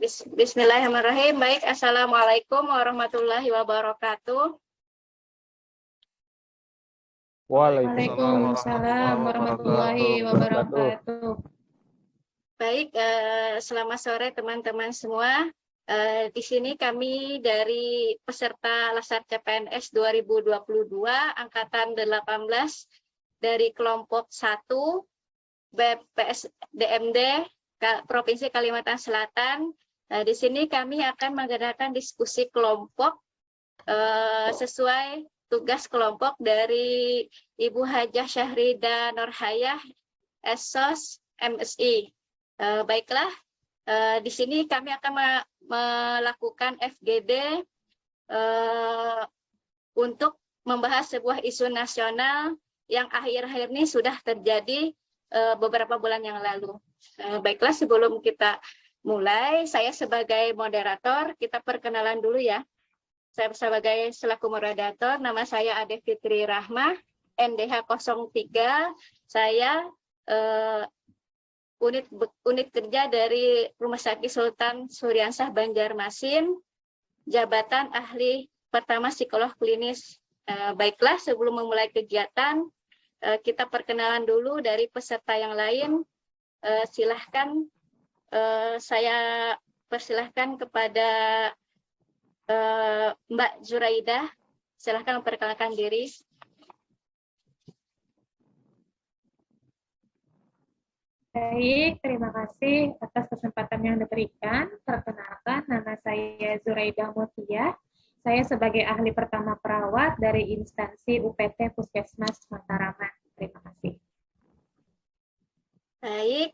Bismillahirrahmanirrahim. Baik, Assalamualaikum warahmatullahi wabarakatuh. Waalaikumsalam warahmatullahi wabarakatuh. Baik, selamat sore teman-teman semua. Di sini kami dari peserta Latsar CPNS 2022 angkatan 18 dari kelompok 1 BPS DMD Provinsi Kalimantan Selatan. Di sini kami akan mengadakan diskusi kelompok sesuai tugas kelompok dari Ibu Hajah Syahrida Nurhayah, SOS MSI. Baiklah, di sini kami akan melakukan FGD untuk membahas sebuah isu nasional yang akhir-akhir ini sudah terjadi beberapa bulan yang lalu. Baiklah, sebelum kita mulai, saya sebagai moderator, kita perkenalan dulu ya. Saya sebagai selaku moderator, nama saya Ade Fitri Rahmah, NDH 03. Saya unit kerja dari Rumah Sakit Sultan Syahriansah Banjarmasin, jabatan ahli pertama psikolog klinis. Baiklah, sebelum memulai kegiatan, kita perkenalan dulu dari peserta yang lain. Silahkan, saya persilahkan kepada Mbak Zuraidah. Silahkan memperkenalkan diri. Baik, terima kasih atas kesempatan yang diberikan. Perkenalkan, nama saya Zuraidah Mutia. Saya sebagai ahli pertama perawat dari instansi UPT Puskesmas Mataraman. Terima kasih. Baik,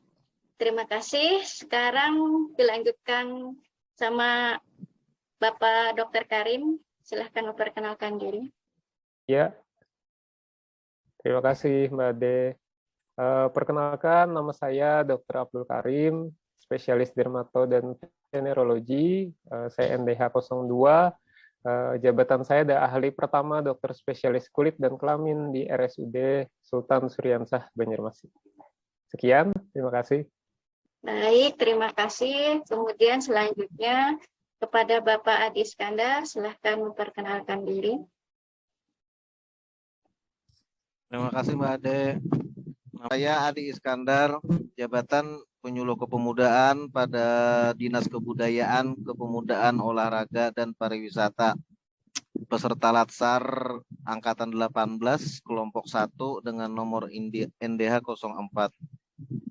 terima kasih. Sekarang dilanjutkan sama Bapak Dr. Karim. Silahkan memperkenalkan diri. Ya, terima kasih Mbak Ade. Perkenalkan, nama saya Dr. Abdul Karim, spesialis dermato dan venerologi. Saya NDH 02. Jabatan saya adalah ahli pertama dokter spesialis kulit dan kelamin di RSUD Sultan Syahriansah Banjarmasin. Sekian, terima kasih. Baik, terima kasih. Kemudian selanjutnya kepada Bapak Adi Iskandar, silahkan memperkenalkan diri. Terima kasih Mbak Ade. Saya Adi Iskandar, jabatan penyuluh kepemudaan pada Dinas Kebudayaan, Kepemudaan, Olahraga, dan Pariwisata. Peserta Latsar Angkatan 18, kelompok 1 dengan nomor NDH 04.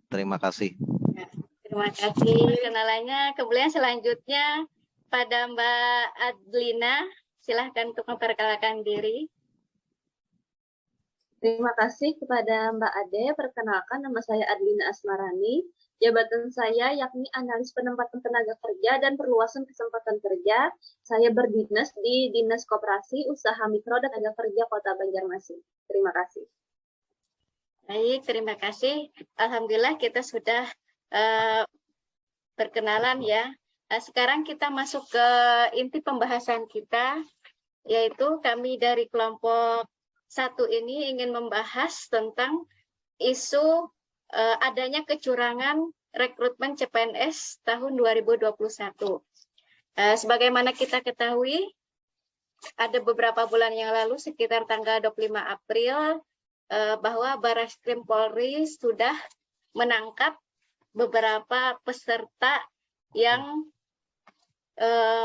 Terima kasih. Terima kasih kenalannya. Kemudian selanjutnya pada Mbak Adlina, silahkan untuk memperkenalkan diri. Terima kasih kepada Mbak Ade. Perkenalkan, nama saya Adlina Asmarani. Jabatan saya yakni analis penempatan tenaga kerja dan perluasan kesempatan kerja. Saya berdinas di Dinas Koperasi Usaha Mikro dan Tenaga Kerja Kota Banjarmasin. Terima kasih. Baik, terima kasih. Alhamdulillah kita sudah perkenalan ya. Sekarang kita masuk ke inti pembahasan kita, yaitu kami dari kelompok 1 ini ingin membahas tentang isu adanya kecurangan rekrutmen CPNS tahun 2021. Sebagaimana kita ketahui, ada beberapa bulan yang lalu sekitar tanggal 25 April bahwa Barreskrim Polri sudah menangkap beberapa peserta yang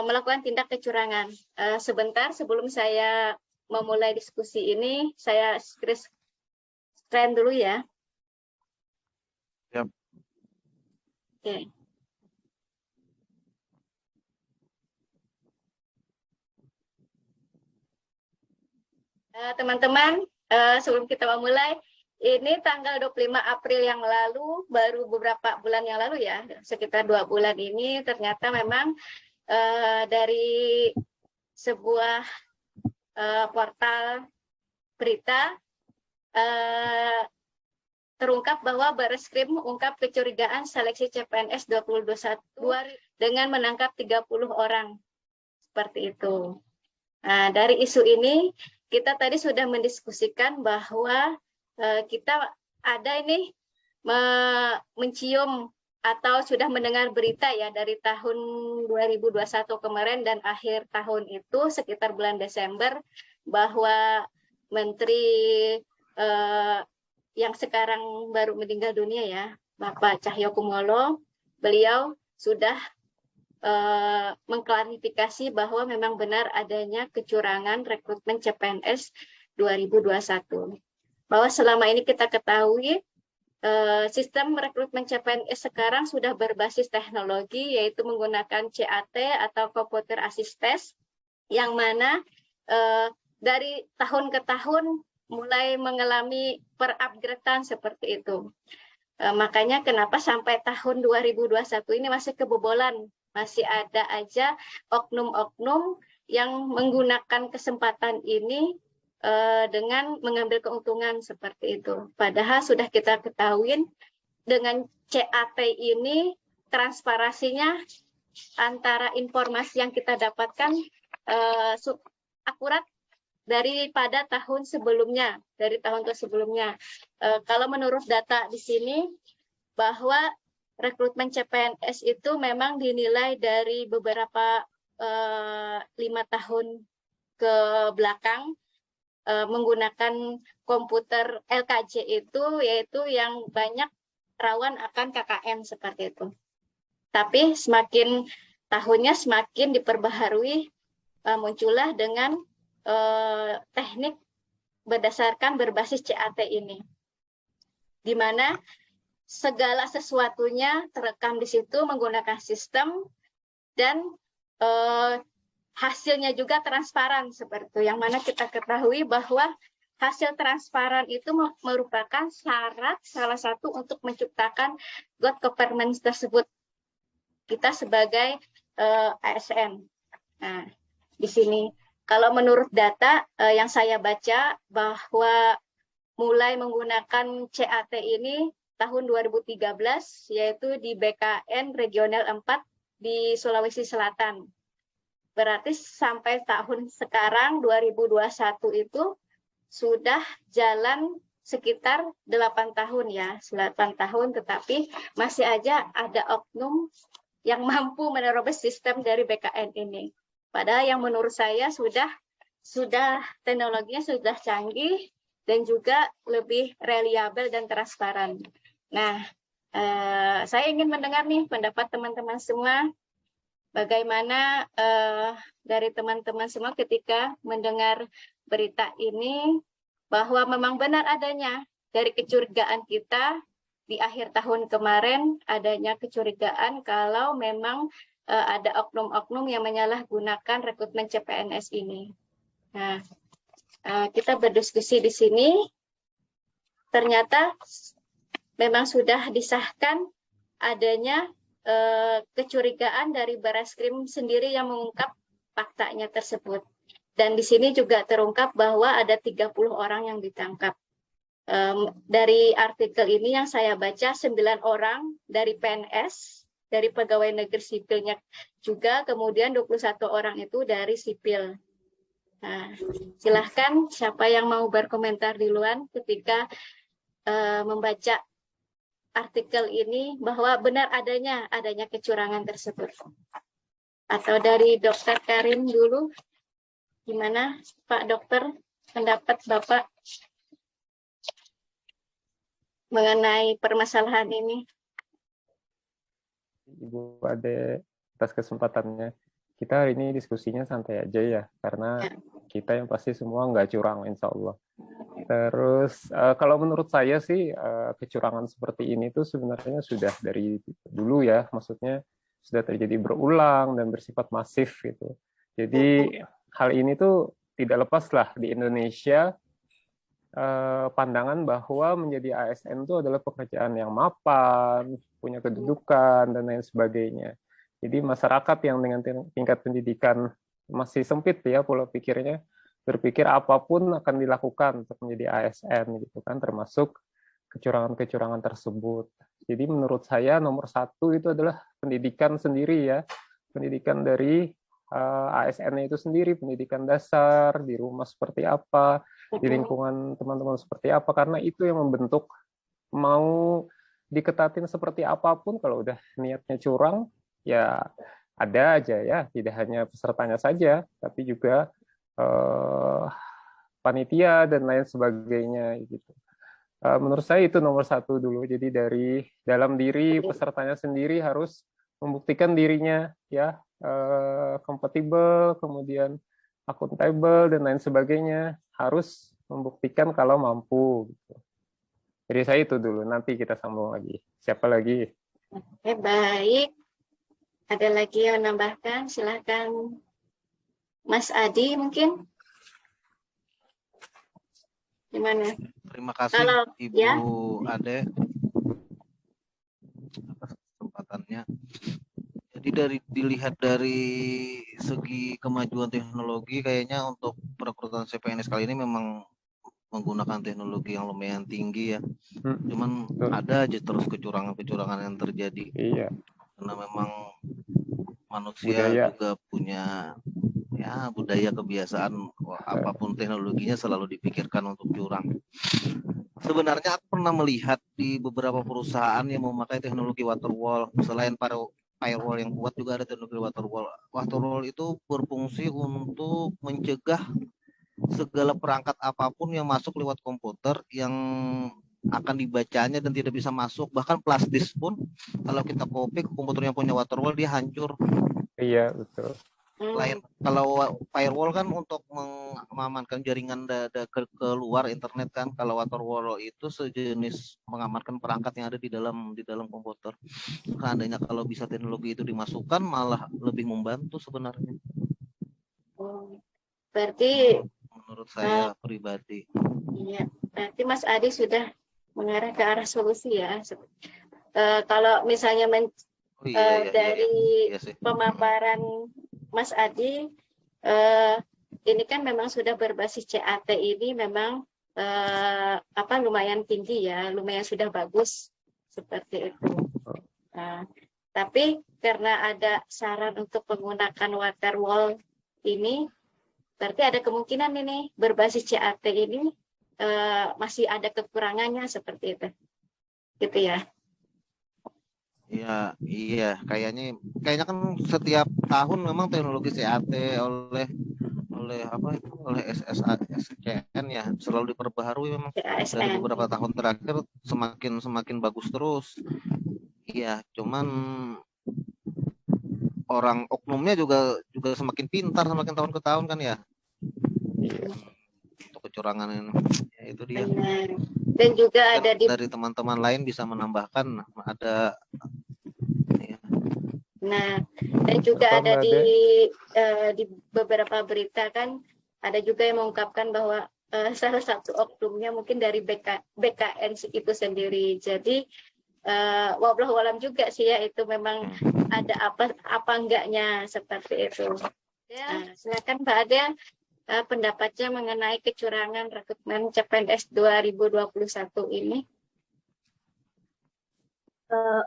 melakukan tindak kecurangan. Sebentar sebelum saya memulai diskusi ini, saya screen dulu ya. Yep. Oke. Teman-teman, sebelum kita memulai, ini tanggal 25 April yang lalu, baru beberapa bulan yang lalu ya, sekitar 2 bulan ini, ternyata memang dari sebuah portal berita terungkap bahwa Barreskrim mengungkap kecurigaan seleksi CPNS 2021 dengan menangkap 30 orang. Seperti itu. Nah, dari isu ini kita tadi sudah mendiskusikan bahwa kita ada ini mencium atau sudah mendengar berita ya dari tahun 2021 kemarin dan akhir tahun itu sekitar bulan Desember bahwa Menteri yang sekarang baru meninggal dunia ya, Bapak Cahyokumolo, beliau sudah mengklarifikasi bahwa memang benar adanya kecurangan rekrutmen CPNS 2021. Bahwa selama ini kita ketahui sistem rekrutmen CPNS sekarang sudah berbasis teknologi, yaitu menggunakan CAT atau Computer Assist Test, yang mana dari tahun ke tahun mulai mengalami perupgradean seperti itu. Makanya kenapa sampai tahun 2021 ini masih kebobolan, masih ada aja oknum-oknum yang menggunakan kesempatan ini dengan mengambil keuntungan seperti itu. Padahal sudah kita ketahui dengan CAT ini transparansinya antara informasi yang kita dapatkan akurat daripada tahun sebelumnya, dari tahun-tahun sebelumnya. Kalau menurut data di sini bahwa rekrutmen CPNS itu memang dinilai dari beberapa 5 tahun ke belakang menggunakan komputer LKJ itu, yaitu yang banyak rawan akan KKN seperti itu. Tapi semakin tahunnya semakin diperbaharui, muncullah dengan teknik berdasarkan berbasis CAT ini, di mana segala sesuatunya terekam di situ menggunakan sistem dan hasilnya juga transparan seperti itu, yang mana kita ketahui bahwa hasil transparan itu merupakan syarat salah satu untuk menciptakan good governance tersebut kita sebagai ASN. Nah, di sini kalau menurut data yang saya baca bahwa mulai menggunakan CAT ini tahun 2013, yaitu di BKN Regional 4 di Sulawesi Selatan. Berarti sampai tahun sekarang 2021 itu sudah jalan sekitar 8 tahun ya, 8 tahun, tetapi masih aja ada oknum yang mampu menerobos sistem dari BKN ini. Padahal yang menurut saya sudah teknologinya sudah canggih dan juga lebih reliabel dan transparan. Nah, saya ingin mendengar nih pendapat teman-teman semua, bagaimana dari teman-teman semua ketika mendengar berita ini, bahwa memang benar adanya dari kecurigaan kita di akhir tahun kemarin, adanya kecurigaan kalau memang ada oknum-oknum yang menyalahgunakan rekrutmen CPNS ini. Nah, kita berdiskusi di sini, ternyata memang sudah disahkan adanya kecurigaan dari Barreskrim sendiri yang mengungkap faktanya tersebut. Dan di sini juga terungkap bahwa ada 30 orang yang ditangkap. Dari artikel ini yang saya baca, 9 orang dari PNS, dari pegawai negeri sipilnya juga, kemudian 21 orang itu dari sipil. Nah, silahkan siapa yang mau berkomentar duluan ketika membaca artikel ini bahwa benar adanya kecurangan tersebut. Atau dari Dr. Karim dulu, gimana Pak Dokter pendapat Bapak mengenai permasalahan ini? Ibu Ade atas kesempatannya. Kita hari ini diskusinya santai aja ya, karena kita yang pasti semua nggak curang, insya Allah. Terus kalau menurut saya sih kecurangan seperti ini tuh sebenarnya sudah dari dulu ya, maksudnya sudah terjadi berulang dan bersifat masif gitu. Jadi hal ini tuh tidak lepas lah di Indonesia pandangan bahwa menjadi ASN itu adalah pekerjaan yang mapan, punya kedudukan, dan lain sebagainya. Jadi masyarakat yang dengan tingkat pendidikan masih sempit ya pola pikirnya, berpikir apapun akan dilakukan untuk menjadi ASN gitu kan, termasuk kecurangan-kecurangan tersebut. Jadi menurut saya nomor satu itu adalah pendidikan sendiri ya, pendidikan dari ASN itu sendiri, pendidikan dasar, di rumah seperti apa, di lingkungan teman-teman seperti apa, karena itu yang membentuk mau diketatin seperti apapun, kalau udah niatnya curang, ya ada aja ya, tidak hanya pesertanya saja, tapi juga panitia dan lain sebagainya gitu. Menurut saya itu nomor satu dulu. Jadi dari dalam diri pesertanya sendiri harus membuktikan dirinya ya kompatibel, kemudian akuntabel dan lain sebagainya, harus membuktikan kalau mampu. Gitu. Jadi saya itu dulu. Nanti kita sambung lagi. Siapa lagi? Oke, baik. Ada lagi yang menambahkan? Silakan, Mas Adi mungkin. Gimana? Terima kasih Kalau Ibu ya. Ade atas kesempatannya. Jadi dilihat dari segi kemajuan teknologi, kayaknya untuk perekrutan CPNS kali ini memang menggunakan teknologi yang lumayan tinggi ya. Cuman ada aja terus kecurangan-kecurangan yang terjadi. Iya. Karena memang manusia Budaya. juga punya ya budaya kebiasaan, apapun teknologinya selalu dipikirkan untuk curang. Sebenarnya aku pernah melihat di beberapa perusahaan yang memakai teknologi waterwall. Selain firewall yang kuat, juga ada teknologi waterwall. Waterwall itu berfungsi untuk mencegah segala perangkat apapun yang masuk lewat komputer yang akan dibacanya dan tidak bisa masuk. Bahkan flash disk pun kalau kita copy ke komputer yang punya waterwall, dia hancur. Iya, betul. Lain kalau firewall kan untuk mengamankan jaringan keluar internet kan. Kalau waterwall itu sejenis mengamankan perangkat yang ada di dalam komputer. Seandainya kalau bisa teknologi itu dimasukkan, malah lebih membantu sebenarnya. Berarti menurut saya pribadi. Iya, berarti Mas Adi sudah mengarah ke arah solusi ya. Kalau misalnya dari pemaparan Mas Adi, ini kan memang sudah berbasis CAT, ini memang lumayan tinggi ya, lumayan sudah bagus seperti itu. Tapi karena ada saran untuk menggunakan waterwall ini, berarti ada kemungkinan ini berbasis CAT ini masih ada kekurangannya seperti itu, gitu ya? Iya, kayaknya kan setiap tahun memang teknologi CAT oleh SSCN ya selalu diperbaharui memang. Dari beberapa tahun terakhir semakin bagus terus. Iya, cuman orang oknumnya juga semakin pintar semakin tahun ke tahun kan ya. Iya. Untuk kecurangan ini, ya itu dia. Dan juga ada dari teman-teman lain bisa menambahkan ada. Nah, dan juga ada di beberapa berita kan ada juga yang mengungkapkan bahwa salah satu oknumnya mungkin dari BKN itu sendiri. Jadi wallahu alam juga sih ya, itu memang ada apa enggaknya seperti itu. Ya, silakan Mbak Ade pendapatnya mengenai kecurangan rekrutmen CPNS 2021 ini.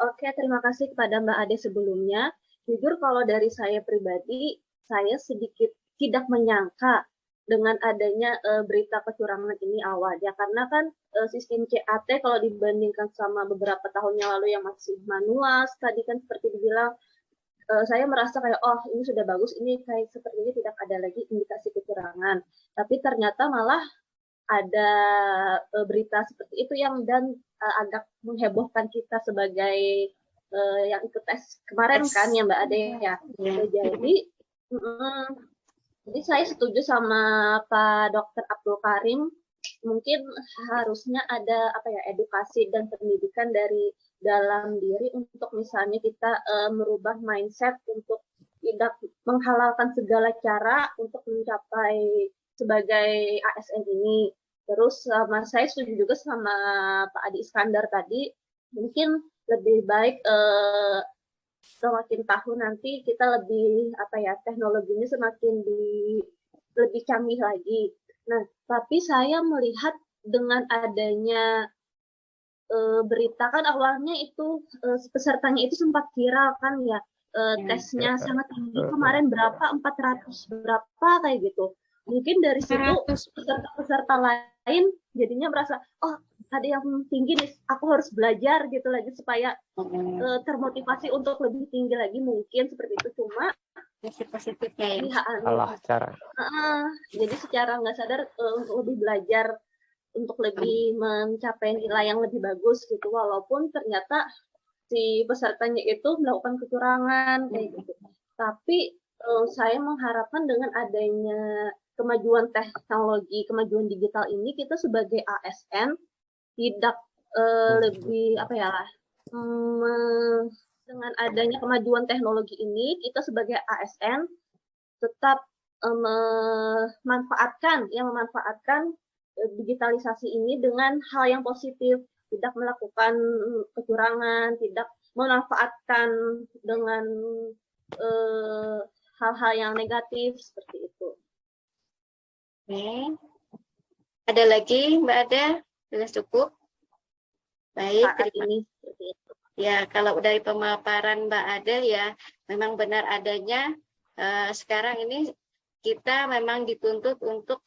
Oke, terima kasih kepada Mbak Ade sebelumnya. Jujur kalau dari saya pribadi, saya sedikit tidak menyangka dengan adanya berita kecurangan ini awalnya. Karena kan sistem CAT kalau dibandingkan sama beberapa tahun yang lalu yang masih manual, tadi kan seperti dibilang, saya merasa kayak, oh ini sudah bagus, ini kayak seperti ini tidak ada lagi indikasi kecurangan. Tapi ternyata malah ada berita seperti itu yang agak menghebohkan kita sebagai yang ikut tes kemarin kan ya Mbak Ade ya. Jadi saya setuju sama Pak Dr. Abdul Karim, mungkin harusnya ada edukasi dan pendidikan dari dalam diri untuk misalnya kita merubah mindset untuk tidak menghalalkan segala cara untuk mencapai sebagai ASN ini. Terus saya setuju juga sama Pak Adi Iskandar tadi, mungkin lebih baik semakin tahun nanti kita lebih teknologinya semakin lebih canggih lagi. Nah, tapi saya melihat dengan adanya berita kan awalnya itu pesertanya itu sempat viral kan ya, tesnya sangat tinggi kemarin berapa 400 berapa kayak gitu. Mungkin dari situ peserta-peserta lain jadinya merasa, oh ada yang tinggi nih, aku harus belajar gitu lagi supaya termotivasi untuk lebih tinggi lagi, mungkin seperti itu. Cuma Sisi positifnya ya. Salah cara. jadi secara nggak sadar untuk lebih belajar untuk lebih mencapai nilai yang lebih bagus gitu, walaupun ternyata si pesertanya itu melakukan kecurangan kayak gitu. Tapi saya mengharapkan dengan adanya kemajuan teknologi, kemajuan digital ini, kita sebagai ASN tidak lebih apa ya, dengan adanya kemajuan teknologi ini, kita sebagai ASN tetap memanfaatkan digitalisasi ini dengan hal yang positif, tidak melakukan kecurangan, tidak memanfaatkan dengan hal-hal yang negatif seperti itu. Oke. Ada lagi Mbak Ada? Sudah cukup? Baik, Saat ini seperti itu. ya, kalau dari pemaparan Mbak Ada ya memang benar adanya sekarang ini kita memang dituntut untuk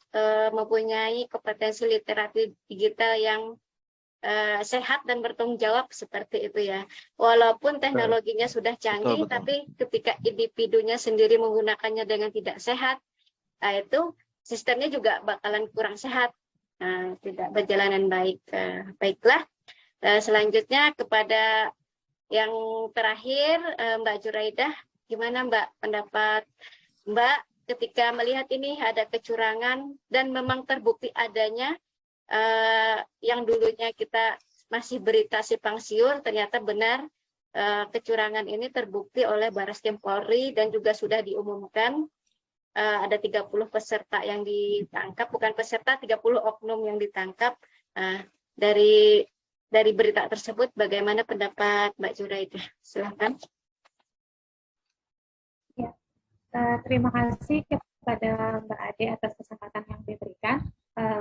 mempunyai kompetensi literasi digital yang sehat dan bertanggung jawab seperti itu ya. Walaupun teknologinya sudah canggih, Betul. tapi ketika individunya sendiri menggunakannya dengan tidak sehat, nah itu sistemnya juga bakalan kurang sehat, tidak berjalanan baik. Baiklah, selanjutnya kepada yang terakhir Mbak Zuraidah, gimana Mbak pendapat Mbak ketika melihat ini ada kecurangan dan memang terbukti adanya yang dulunya kita masih berita simpang siur, ternyata benar kecurangan ini terbukti oleh Bareskrim Polri dan juga sudah diumumkan ada 30 peserta yang ditangkap, bukan peserta, 30 oknum yang ditangkap. Dari berita tersebut, bagaimana pendapat Mbak Zuraidah? Silakan. Ya, terima kasih kepada Mbak Ade atas kesempatan yang diberikan.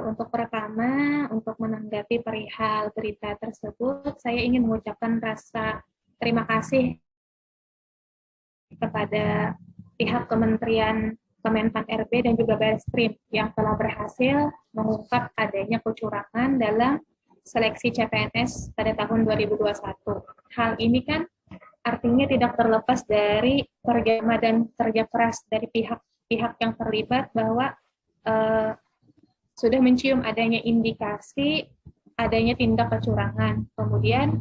Untuk pertama, untuk menanggapi perihal berita tersebut, saya ingin mengucapkan rasa terima kasih kepada pihak Kementerian Kemenpan RB dan juga Bareskrim yang telah berhasil mengungkap adanya kecurangan dalam seleksi CPNS pada tahun 2021. Hal ini kan artinya tidak terlepas dari kerjasama dan kerja keras dari pihak-pihak yang terlibat bahwa sudah mencium adanya indikasi adanya tindak kecurangan. Kemudian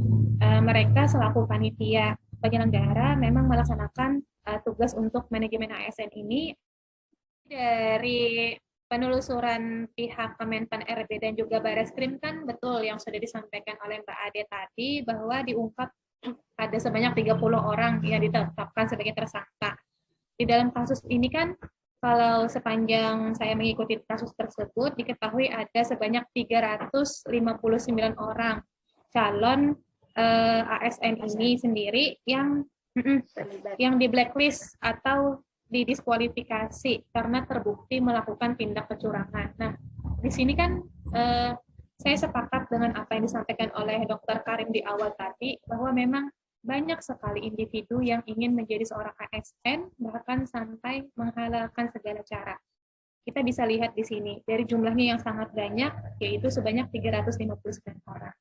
mereka selaku panitia penyelenggara memang melaksanakan tugas untuk manajemen ASN ini. Dari penelusuran pihak Kemenpan RB dan juga Bareskrim kan betul yang sudah disampaikan oleh Mbak Ade tadi bahwa diungkap ada sebanyak 30 orang yang ditetapkan sebagai tersangka. Di dalam kasus ini kan kalau sepanjang saya mengikuti kasus tersebut, diketahui ada sebanyak 359 orang calon ASN ini sendiri yang di blacklist atau didiskualifikasi karena terbukti melakukan tindak kecurangan. Nah, di sini kan saya sepakat dengan apa yang disampaikan oleh Dr. Karim di awal tadi, bahwa memang banyak sekali individu yang ingin menjadi seorang ASN, bahkan sampai menghalalkan segala cara. Kita bisa lihat di sini, dari jumlahnya yang sangat banyak, yaitu sebanyak 359 orang.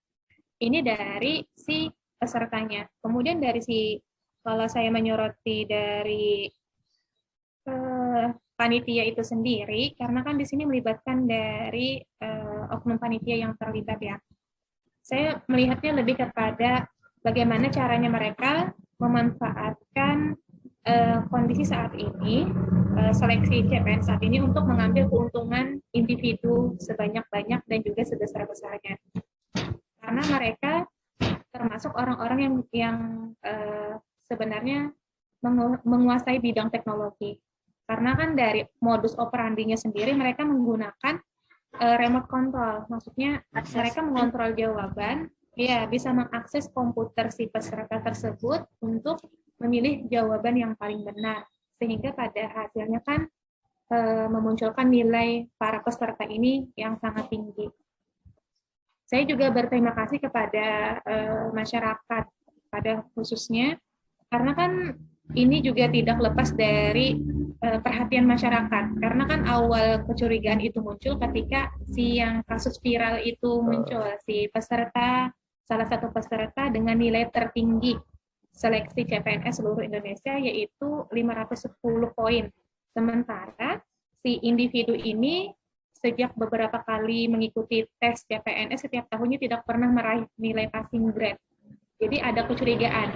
Ini dari si pesertanya. Kemudian dari kalau saya menyoroti dari panitia itu sendiri, karena kan di sini melibatkan dari oknum panitia yang terlibat ya. Saya melihatnya lebih kepada bagaimana caranya mereka memanfaatkan kondisi saat ini, seleksi CPN saat ini untuk mengambil keuntungan individu sebanyak-banyak dan juga sebesar-besarnya. Karena mereka termasuk orang-orang yang sebenarnya menguasai bidang teknologi. Karena kan dari modus operandinya sendiri mereka menggunakan remote control, maksudnya mereka mengontrol jawaban, ya bisa mengakses komputer si peserta tersebut untuk memilih jawaban yang paling benar, sehingga pada hasilnya kan memunculkan nilai para peserta ini yang sangat tinggi. Saya juga berterima kasih kepada masyarakat pada khususnya, karena kan ini juga tidak lepas dari perhatian masyarakat, karena kan awal kecurigaan itu muncul ketika si yang kasus viral itu muncul, si peserta, salah satu peserta dengan nilai tertinggi seleksi CPNS seluruh Indonesia yaitu 510 poin. Sementara si individu ini sejak beberapa kali mengikuti tes CPNS setiap tahunnya tidak pernah meraih nilai passing grade. Jadi ada kecurigaan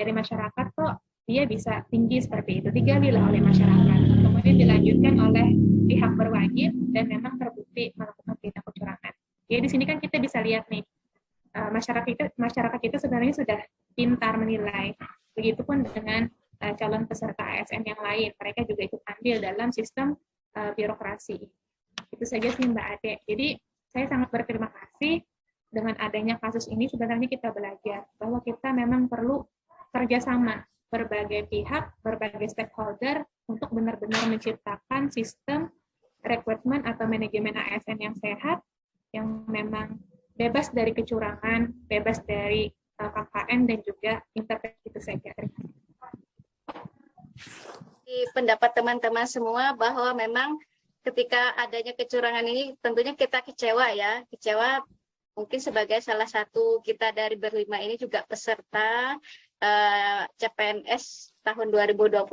dari masyarakat kok dia bisa tinggi seperti itu, digalilah oleh masyarakat. Kemudian dilanjutkan oleh pihak berwajib dan memang terbukti melakukan tindak kecurangan. Jadi di sini kan kita bisa lihat nih, masyarakat kita sebenarnya sudah pintar menilai. Begitupun dengan calon peserta ASN yang lain, mereka juga ikut andil dalam sistem birokrasi. Itu saja sih Mbak Ade. Jadi saya sangat berterima kasih dengan adanya kasus ini. Sebenarnya kita belajar bahwa kita memang perlu kerjasama berbagai pihak, berbagai stakeholder untuk benar-benar menciptakan sistem rekrutmen atau manajemen ASN yang sehat, yang memang bebas dari kecurangan, bebas dari KKN dan juga intervensi. Itu saja. Di pendapat teman-teman semua bahwa memang ketika adanya kecurangan ini tentunya kita kecewa ya, kecewa mungkin sebagai salah satu kita dari berlima ini juga peserta CPNS tahun 2021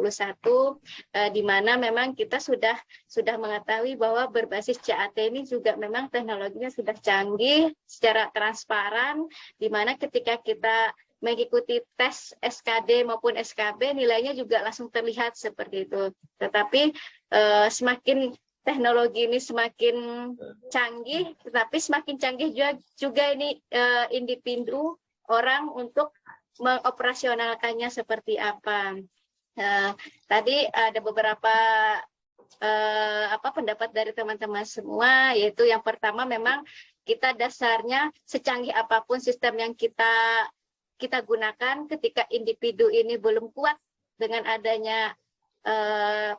di mana memang kita sudah mengetahui bahwa berbasis CAT ini juga memang teknologinya sudah canggih secara transparan, di mana ketika kita mengikuti tes SKD maupun SKB nilainya juga langsung terlihat seperti itu. Tetapi semakin teknologi ini semakin canggih, tetapi semakin canggih juga ini individu orang untuk mengoperasionalkannya seperti apa. Tadi ada beberapa pendapat dari teman-teman semua, yaitu yang pertama memang kita dasarnya secanggih apapun sistem yang kita gunakan, ketika individu ini belum kuat dengan adanya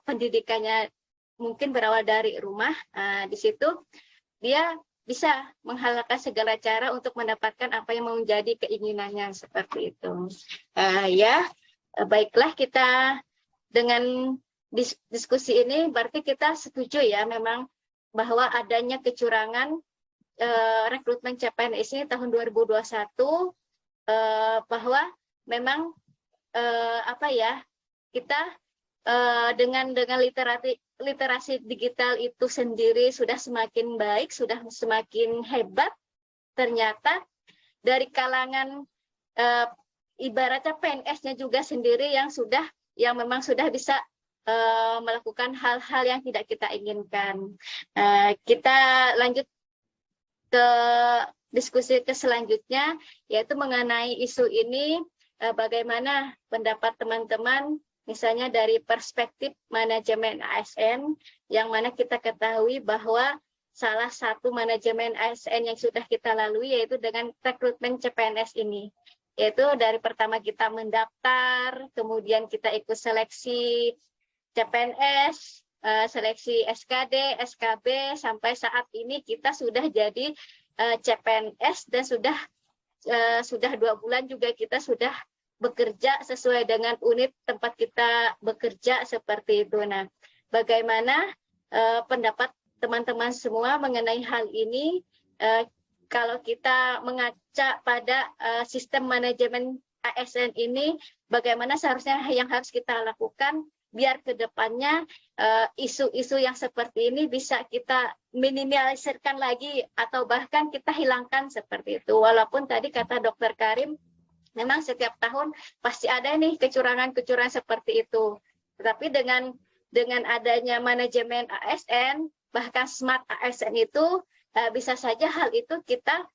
pendidikannya mungkin berawal dari rumah, di situ dia bisa menghalalkan segala cara untuk mendapatkan apa yang menjadi keinginannya seperti itu. Baiklah, kita dengan diskusi ini berarti kita setuju ya memang bahwa adanya kecurangan rekrutmen CPNS ini tahun 2021, bahwa memang kita dengan literasi digital itu sendiri sudah semakin baik, sudah semakin hebat. Ternyata dari kalangan ibaratnya PNS-nya juga sendiri yang memang sudah bisa melakukan hal-hal yang tidak kita inginkan. Kita lanjut ke diskusi selanjutnya, yaitu mengenai isu ini, bagaimana pendapat teman-teman misalnya dari perspektif manajemen ASN, yang mana kita ketahui bahwa salah satu manajemen ASN yang sudah kita lalui yaitu dengan rekrutmen CPNS ini. Yaitu dari pertama kita mendaftar, kemudian kita ikut seleksi CPNS, seleksi SKD, SKB, sampai saat ini kita sudah jadi CPNS dan sudah 2 bulan juga kita sudah bekerja sesuai dengan unit tempat kita bekerja seperti itu. Nah, bagaimana pendapat teman-teman semua mengenai hal ini? Kalau kita mengaca pada sistem manajemen ASN ini, bagaimana seharusnya yang harus kita lakukan biar ke depannya isu-isu yang seperti ini bisa kita minimalisirkan lagi atau bahkan kita hilangkan seperti itu. Walaupun tadi kata Dr. Karim, memang setiap tahun pasti ada nih kecurangan-kecurangan seperti itu. Tetapi dengan adanya manajemen ASN, bahkan smart ASN itu bisa saja hal itu kita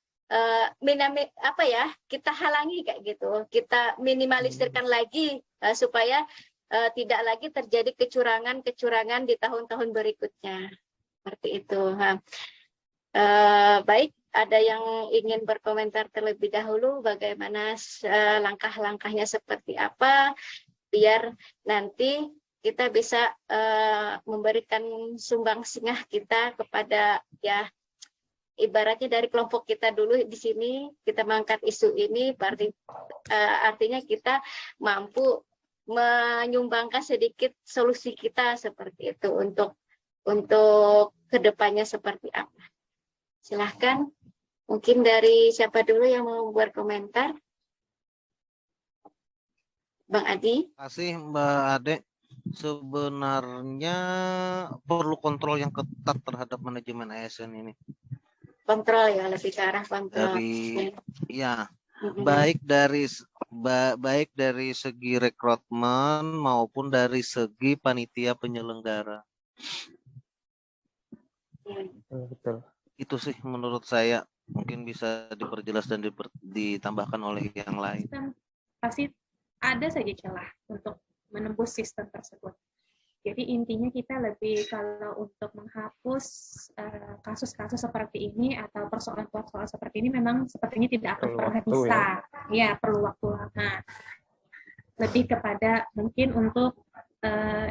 kita halangi kayak gitu. Kita minimalisirkan lagi supaya tidak lagi terjadi kecurangan-kecurangan di tahun-tahun berikutnya. Seperti itu. Baik. Ada yang ingin berkomentar terlebih dahulu bagaimana langkah-langkahnya seperti apa biar nanti kita bisa memberikan sumbangsih kita kepada ya ibaratnya dari kelompok kita dulu di sini kita mengangkat isu ini, berarti artinya kita mampu menyumbangkan sedikit solusi kita seperti itu untuk kedepannya seperti apa. Silahkan, mungkin dari siapa dulu yang mau buat komentar? Bang Adi. Terima kasih Mbak Ade. Sebenarnya perlu kontrol yang ketat terhadap manajemen ASN ini. Kontrol ya, lebih ke arah kontrol. Ya, baik dari segi rekrutmen maupun dari segi panitia penyelenggara. Betul. Itu sih menurut saya, mungkin bisa diperjelas dan ditambahkan oleh yang lain. Pasti ada saja celah untuk menembus sistem tersebut. Jadi intinya kita lebih kalau untuk menghapus kasus-kasus seperti ini atau persoalan-persoalan seperti ini memang sepertinya tidak akan pernah bisa. Ya, perlu waktu lama. Lebih kepada mungkin untuk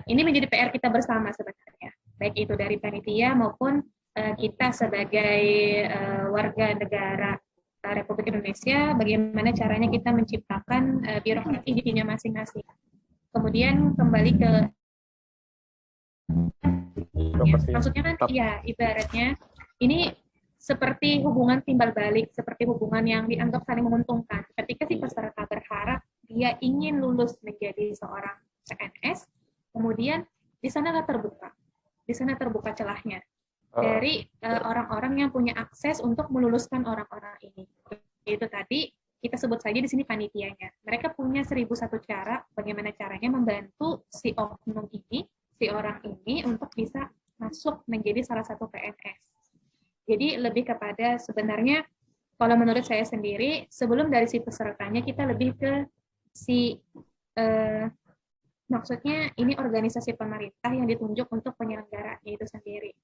ini menjadi PR kita bersama sebenarnya. Baik itu dari panitia maupun kita sebagai warga negara Republik Indonesia, bagaimana caranya kita menciptakan birokrasi individunya masing-masing. Kemudian kembali ke maksudnya kan iya ibaratnya ini seperti hubungan timbal balik, seperti hubungan yang dianggap saling menguntungkan. Ketika si peserta berharap dia ingin lulus menjadi seorang PNS, kemudian di sana terbuka celahnya dari orang-orang yang punya akses untuk meluluskan orang-orang ini. Itu tadi kita sebut saja di sini panitianya. Mereka punya 1001 cara bagaimana caranya membantu si oknum ini, si orang ini untuk bisa masuk menjadi salah satu PNS. Jadi lebih kepada sebenarnya kalau menurut saya sendiri sebelum dari si pesertanya kita lebih ke si maksudnya ini organisasi pemerintah yang ditunjuk untuk penyelenggaranya itu sendiri.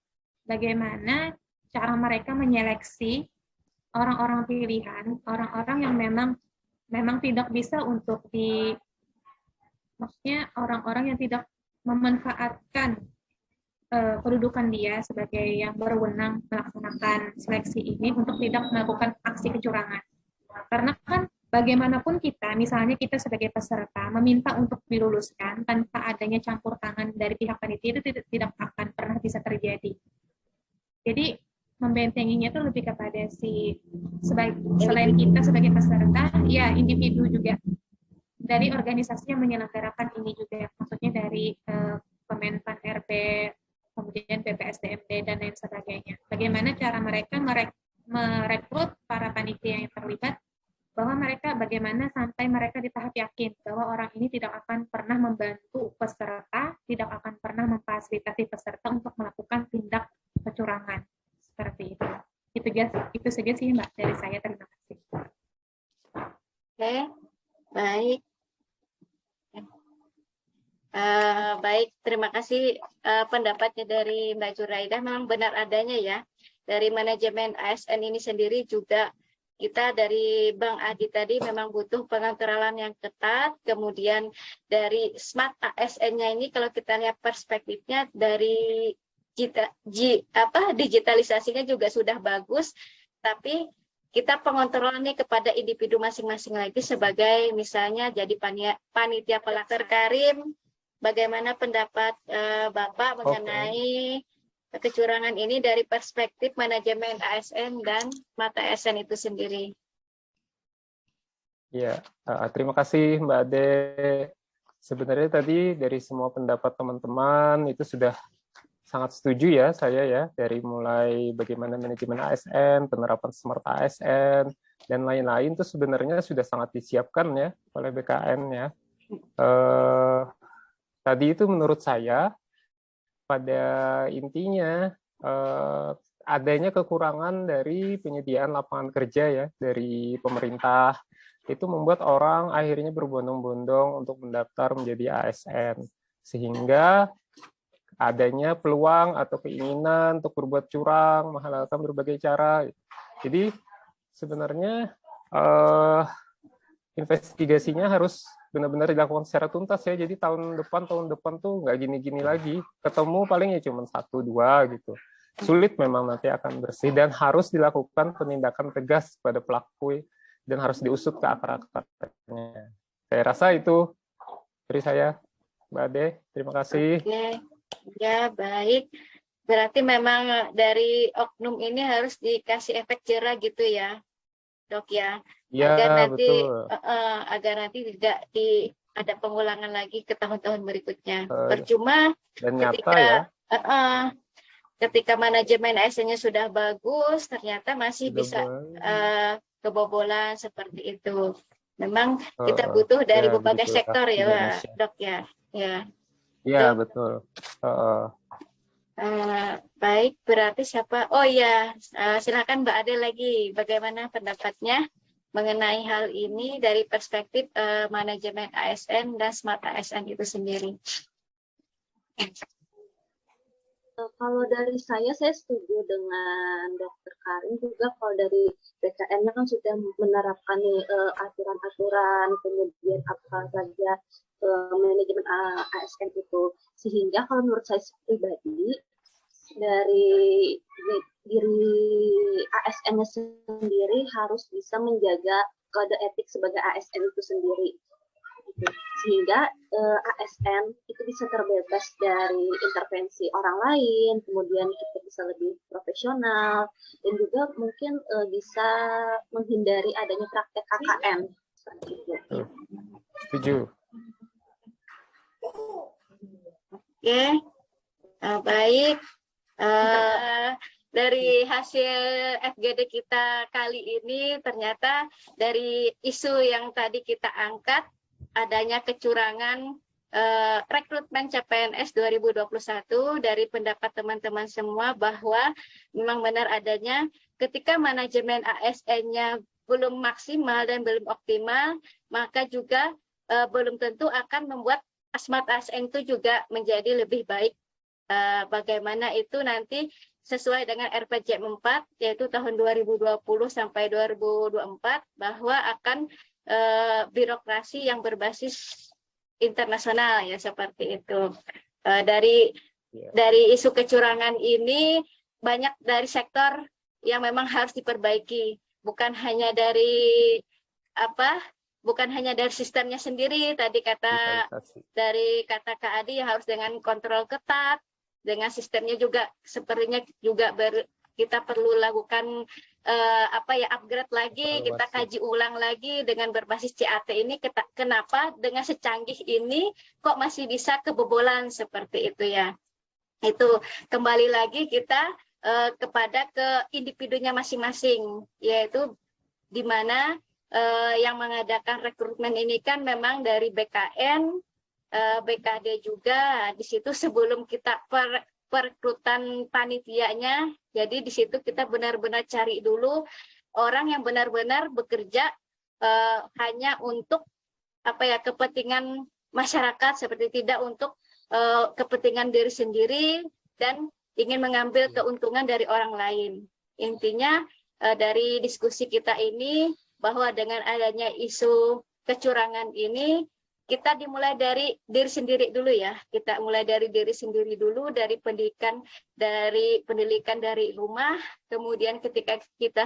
Bagaimana cara mereka menyeleksi orang-orang pilihan, orang-orang yang memang tidak bisa untuk maksudnya orang-orang yang tidak memanfaatkan kedudukan dia sebagai yang berwenang melaksanakan seleksi ini untuk tidak melakukan aksi kecurangan. Karena kan bagaimanapun kita, misalnya kita sebagai peserta meminta untuk diluluskan tanpa adanya campur tangan dari pihak panitia itu tidak akan pernah bisa terjadi. Jadi membentenginya itu lebih kepada selain kita sebagai peserta, ya individu juga dari organisasi yang menyelenggarakan ini juga, maksudnya dari Kemenpan RB, kemudian BPSDMD dan lain sebagainya. Bagaimana cara mereka merekrut para panitia yang terlibat, bahwa mereka bagaimana sampai mereka di tahap yakin bahwa orang ini tidak akan pernah membantu peserta, tidak akan pernah memfasilitasi peserta untuk melakukan tindak kecurangan. Seperti itu. Itu saja sih Mbak dari saya. Terima kasih. Oke, baik. Baik, terima kasih pendapatnya dari Mbak Zuraidah. Memang benar adanya ya. Dari manajemen ASN ini sendiri juga kita dari Bang Adi tadi memang butuh pengontrolan yang ketat. Kemudian dari smart ASN-nya ini kalau kita lihat perspektifnya dari digitalisasinya juga sudah bagus, tapi kita pengontrolannya kepada individu masing-masing lagi sebagai misalnya jadi panitia pelaksanaan Karim. Bagaimana pendapat Bapak mengenai kecurangan ini dari perspektif manajemen ASN dan mata ASN itu sendiri? Ya, terima kasih Mbak Ade. Sebenarnya tadi dari semua pendapat teman-teman itu sudah sangat setuju ya saya ya, dari mulai bagaimana manajemen ASN, penerapan smart ASN, dan lain-lain itu sebenarnya sudah sangat disiapkan ya oleh BKN ya. Tadi itu menurut saya pada intinya adanya kekurangan dari penyediaan lapangan kerja ya dari pemerintah, itu membuat orang akhirnya berbondong-bondong untuk mendaftar menjadi ASN, sehingga adanya peluang atau keinginan untuk berbuat curang, menghalalkan berbagai cara. Jadi sebenarnya investigasinya harus benar-benar dilakukan secara tuntas ya. Jadi tahun depan tuh nggak gini-gini lagi. Ketemu paling ya cuma 1-2 gitu. Sulit memang nanti akan bersih dan harus dilakukan penindakan tegas pada pelaku dan harus diusut ke akar-akarnya. Saya rasa itu dari saya, Mbak Ade. Terima kasih. Oke, ya baik. Berarti memang dari oknum ini harus dikasih efek jera gitu ya, Dok ya, Ya, betul. agar nanti tidak ada pengulangan lagi ke tahun-tahun berikutnya. Eh, Percuma dan nyata ketika ya. Ketika manajemen ASN-nya sudah bagus, ternyata masih Sudah bisa baik. kebobolan seperti itu. Memang kita Eh, butuh dari ya, berbagai begitulah sektor ya, Indonesia. Dok ya. Ya, Ya, Dok. betul. Baik, berarti siapa? Oh ya, silakan Mbak Ade lagi. Bagaimana pendapatnya mengenai hal ini dari perspektif manajemen ASN dan Smart ASN itu sendiri? Kalau dari saya setuju dengan Dokter Karin juga. Kalau dari BKN-nya kan sudah menerapkan nih aturan-aturan, kemudian apa saja manajemen ASN itu. Sehingga kalau menurut saya pribadi, dari diri ASN-nya sendiri harus bisa menjaga kode etik sebagai ASN itu sendiri. Sehingga ASN itu bisa terbebas dari intervensi orang lain, kemudian kita bisa lebih profesional, dan juga mungkin bisa menghindari adanya praktek KKN. Seperti itu. Setuju. Oke, baik. Dari hasil FGD kita kali ini, ternyata dari isu yang tadi kita angkat, adanya kecurangan rekrutmen CPNS 2021 dari pendapat teman-teman semua bahwa memang benar adanya ketika manajemen ASN-nya belum maksimal dan belum optimal, maka juga belum tentu akan membuat Smart ASN itu juga menjadi lebih baik. Bagaimana itu nanti sesuai dengan RPJM 4, yaitu tahun 2020 sampai 2024, bahwa akan birokrasi yang berbasis internasional ya seperti itu. Dari isu kecurangan ini banyak dari sektor yang memang harus diperbaiki, bukan hanya dari sistemnya sendiri. Tadi dari kata Kak Adi harus dengan kontrol ketat, dengan sistemnya juga sepertinya juga kita perlu lakukan upgrade lagi, kita kaji ulang lagi dengan berbasis CAT ini. Kenapa dengan secanggih ini kok masih bisa kebobolan seperti itu ya? Itu kembali lagi kita kepada ke individunya masing-masing, yaitu di mana yang mengadakan rekrutmen ini kan memang dari BKN, BKD juga. Di situ sebelum kita perekrutan panitianya, jadi di situ kita benar-benar cari dulu orang yang benar-benar bekerja hanya untuk kepentingan masyarakat, seperti tidak untuk kepentingan diri sendiri dan ingin mengambil keuntungan dari orang lain. Intinya dari diskusi kita ini bahwa dengan adanya isu kecurangan ini, kita dimulai dari diri sendiri dulu ya. Kita mulai dari diri sendiri dulu, dari pendidikan dari rumah. Kemudian ketika kita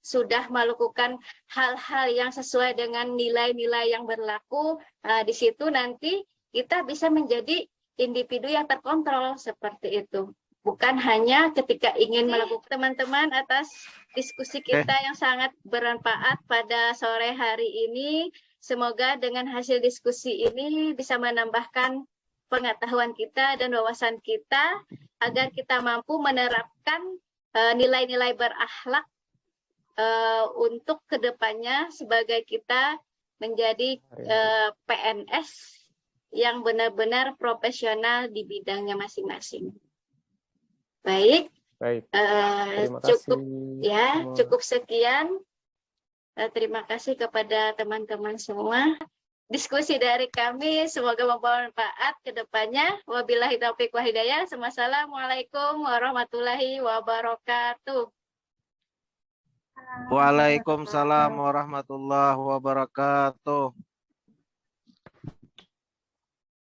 sudah melakukan hal-hal yang sesuai dengan nilai-nilai yang berlaku, di situ nanti kita bisa menjadi individu yang terkontrol seperti itu. Bukan hanya ketika ingin melakukan. Teman-teman, atas diskusi kita yang sangat bermanfaat pada sore hari ini. Semoga dengan hasil diskusi ini bisa menambahkan pengetahuan kita dan wawasan kita agar kita mampu menerapkan nilai-nilai berakhlak untuk kedepannya sebagai kita menjadi PNS yang benar-benar profesional di bidangnya masing-masing. Baik. Terima kasih. Cukup sekian. Terima kasih kepada teman-teman semua. Diskusi dari kami semoga membawa manfaat ke depannya. Wabillahi taufiq wal hidayah. Wassalamualaikum warahmatullahi wabarakatuh. Waalaikumsalam warahmatullahi wabarakatuh.